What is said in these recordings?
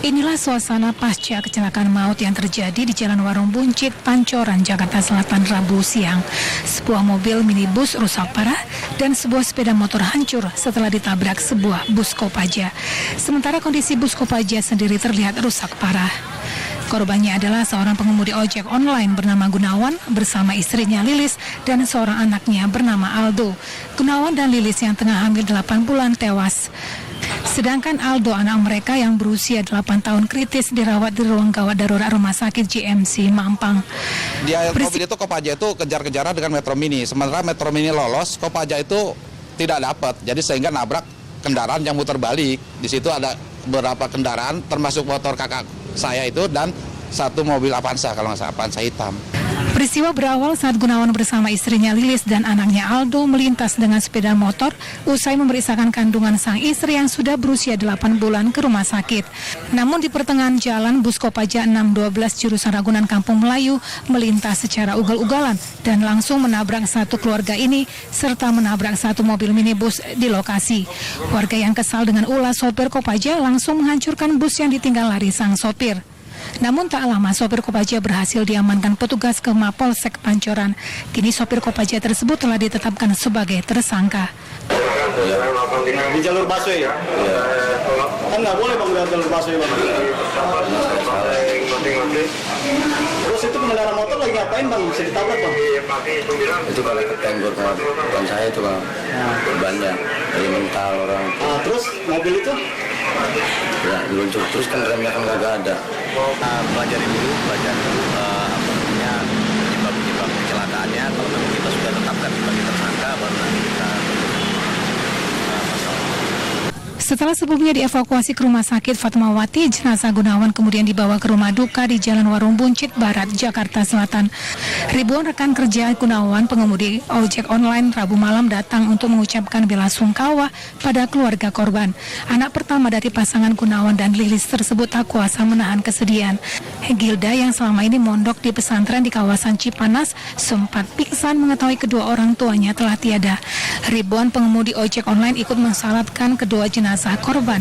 Inilah suasana pasca kecelakaan maut yang terjadi di Jalan Warung Buncit, Pancoran, Jakarta Selatan, Rabu siang. Sebuah mobil minibus rusak parah dan sebuah sepeda motor hancur setelah ditabrak sebuah bus Kopaja. Sementara kondisi bus Kopaja sendiri terlihat rusak parah. Korbannya adalah seorang pengemudi ojek online bernama Gunawan bersama istrinya Lilis dan seorang anaknya bernama Aldo. Gunawan dan Lilis yang tengah hamil 8 bulan tewas. Sedangkan Aldo, anak mereka yang berusia 8 tahun, kritis dirawat di ruang gawat darurat Rumah Sakit JMC Mampang. Dia mobil itu Kopaja itu kejar-kejaran dengan Metro Mini. Sementara Metro Mini lolos, Kopaja itu tidak dapat. Jadi sehingga nabrak kendaraan yang muter balik. Di situ ada beberapa kendaraan, termasuk motor kakak saya itu dan satu mobil Avanza, kalau nggak salah Avanza hitam. Peristiwa berawal saat Gunawan bersama istrinya Lilis dan anaknya Aldo melintas dengan sepeda motor usai memeriksakan kandungan sang istri yang sudah berusia 8 bulan ke rumah sakit. Namun di pertengahan jalan, bus Kopaja 612 jurusan Ragunan Kampung Melayu melintas secara ugal-ugalan dan langsung menabrak satu keluarga ini serta menabrak satu mobil minibus di lokasi. Warga yang kesal dengan ulah sopir Kopaja langsung menghancurkan bus yang ditinggal lari sang sopir. Namun tak lama sopir Kopaja berhasil diamankan petugas ke Mapolsek Pancoran. Kini sopir Kopaja tersebut telah ditetapkan sebagai tersangka. Di jalur busway ya? Kan nggak boleh bang di jalur busway bang. Terus itu pengendara motor lagi ngapain bang? Bisa ditabrak bang? Itu kalau ketenggor bukan saya itu bang. Banyak dari mental orang. Terus mobil itu? Ya diluncur terus kan remnya kan nggak ada. Belajar penyebab kecelakaannya. Kalau memang kita sudah tetapkan sebagai tersangka, baru nanti kita Setelah sebelumnya dievakuasi ke Rumah Sakit Fatmawati, jenazah Gunawan kemudian dibawa ke rumah duka di Jalan Warung Buncit Barat, Jakarta Selatan. Ribuan rekan kerja Gunawan, pengemudi ojek online, Rabu malam datang untuk mengucapkan bela sungkawa pada keluarga korban. Anak pertama dari pasangan Gunawan dan Lilis tersebut tak kuasa menahan kesedihan. Gilda yang selama ini mondok di pesantren di kawasan Cipanas sempat pingsan mengetahui kedua orang tuanya telah tiada. Ribuan pengemudi ojek online ikut mensalatkan kedua jenazah korban.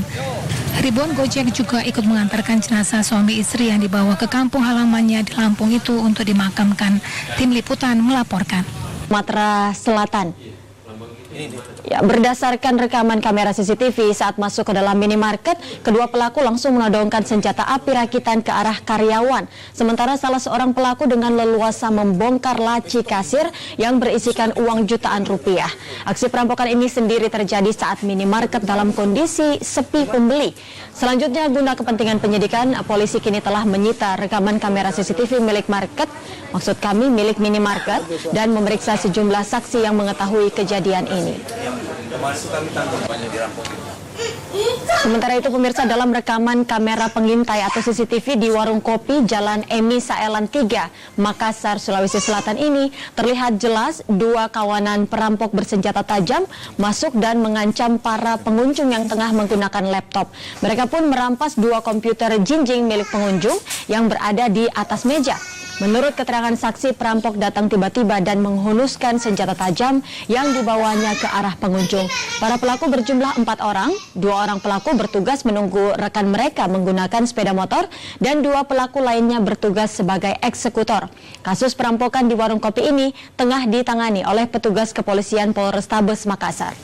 Ribuan Gojek juga ikut mengantarkan jenazah suami istri yang dibawa ke kampung halamannya di Lampung itu untuk dimakamkan. Tim Liputan melaporkan. Sumatera Selatan. Ya, berdasarkan rekaman kamera CCTV saat masuk ke dalam minimarket, kedua pelaku langsung menodongkan senjata api rakitan ke arah karyawan. Sementara salah seorang pelaku dengan leluasa membongkar laci kasir yang berisikan uang jutaan rupiah. Aksi perampokan ini sendiri terjadi saat minimarket dalam kondisi sepi pembeli. Selanjutnya, guna kepentingan penyidikan, polisi kini telah menyita rekaman kamera CCTV milik milik minimarket dan memeriksa sejumlah saksi yang mengetahui kejadian ini. Sementara itu pemirsa, dalam rekaman kamera pengintai atau CCTV di warung kopi Jalan Emi Saelan 3, Makassar, Sulawesi Selatan ini terlihat jelas dua kawanan perampok bersenjata tajam masuk dan mengancam para pengunjung yang tengah menggunakan laptop. Mereka pun merampas dua komputer jinjing milik pengunjung yang berada di atas meja. Menurut keterangan saksi, perampok datang tiba-tiba dan menghunuskan senjata tajam yang dibawanya ke arah pengunjung. Para pelaku berjumlah 4 orang, 2 orang pelaku bertugas menunggu rekan mereka menggunakan sepeda motor dan 2 pelaku lainnya bertugas sebagai eksekutor. Kasus perampokan di warung kopi ini tengah ditangani oleh petugas kepolisian Polrestabes Makassar.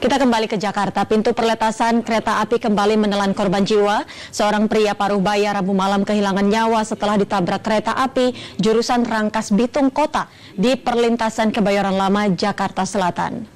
Kita kembali ke Jakarta. Pintu perlintasan kereta api kembali menelan korban jiwa. Seorang pria Parubaya Rabu malam kehilangan nyawa setelah ditabrak kereta api jurusan Rangkas Bitung Kota di perlintasan Kebayoran Lama, Jakarta Selatan.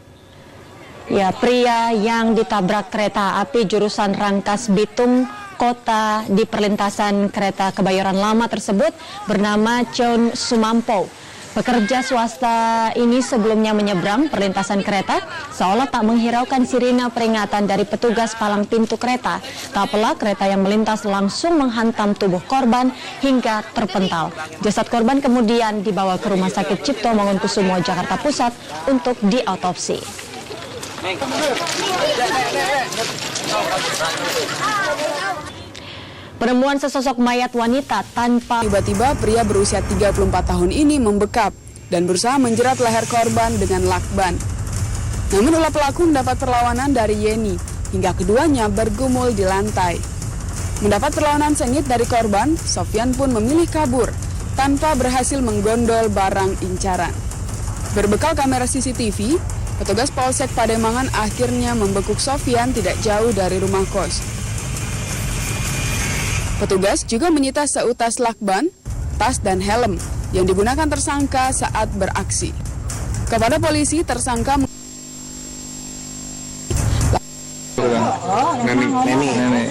Ya, pria yang ditabrak kereta api jurusan Rangkas Bitung Kota di perlintasan kereta Kebayoran Lama tersebut bernama Chon Sumampo. Pekerja swasta ini sebelumnya menyeberang perlintasan kereta seolah tak menghiraukan sirine peringatan dari petugas palang pintu kereta. Tak pelak kereta yang melintas langsung menghantam tubuh korban hingga terpental. Jasad korban kemudian dibawa ke Rumah Sakit Cipto Mangunkusumo, Jakarta Pusat untuk diautopsi. Penemuan sesosok mayat wanita tanpa... Tiba-tiba pria berusia 34 tahun ini membekap dan berusaha menjerat leher korban dengan lakban. Namun ulah pelaku mendapat perlawanan dari Yeni hingga keduanya bergumul di lantai. Mendapat perlawanan sengit dari korban, Sofyan pun memilih kabur tanpa berhasil menggondol barang incaran. Berbekal kamera CCTV, petugas Polsek Pademangan akhirnya membekuk Sofyan tidak jauh dari rumah kos. Petugas juga menyita seutas lakban, tas dan helm yang digunakan tersangka saat beraksi. Kepada polisi, tersangka Nenek.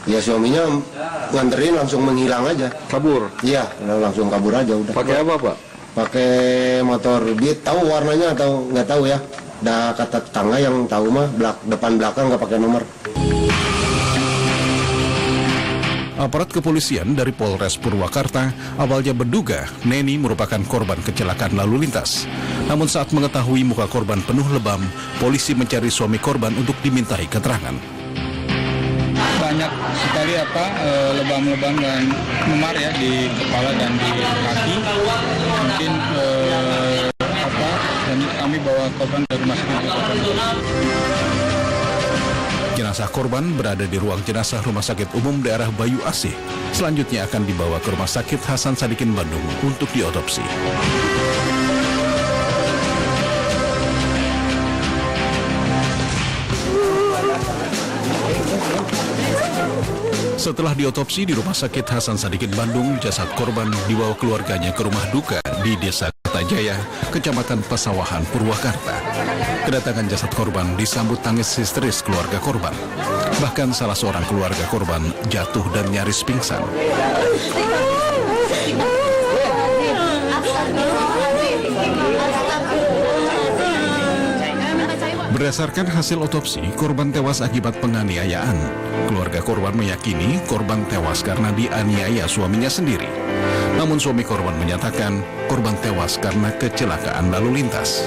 Ya suaminya nganterin langsung menghilang aja. Kabur. Iya, langsung kabur aja udah. Pakai apa, Pak? Pakai motor Beat, tahu warnanya atau nggak tahu ya? Ada kata tetangga yang tahu mah depan belakang nggak pakai nomor. Aparat kepolisian dari Polres Purwakarta awalnya menduga Neni merupakan korban kecelakaan lalu lintas. Namun saat mengetahui muka korban penuh lebam, polisi mencari suami korban untuk dimintai keterangan. Banyak sekali lebam-lebam dan memar ya di kepala dan di kaki. Mungkin dan kami bawa korban ke rumah sakit. Jenazah korban berada di ruang jenazah Rumah Sakit Umum Daerah Bayu Asih. Selanjutnya akan dibawa ke Rumah Sakit Hasan Sadikin Bandung untuk diotopsi. Setelah diotopsi di Rumah Sakit Hasan Sadikin Bandung, jasad korban dibawa keluarganya ke rumah duka di Desa Kertajaya, Kecamatan Pasawahan, Purwakarta. Kedatangan jasad korban disambut tangis histeris keluarga korban. Bahkan salah seorang keluarga korban jatuh dan nyaris pingsan. Berdasarkan hasil otopsi, korban tewas akibat penganiayaan. Keluarga korban meyakini korban tewas karena dianiaya suaminya sendiri. Namun suami korban menyatakan korban tewas karena kecelakaan lalu lintas.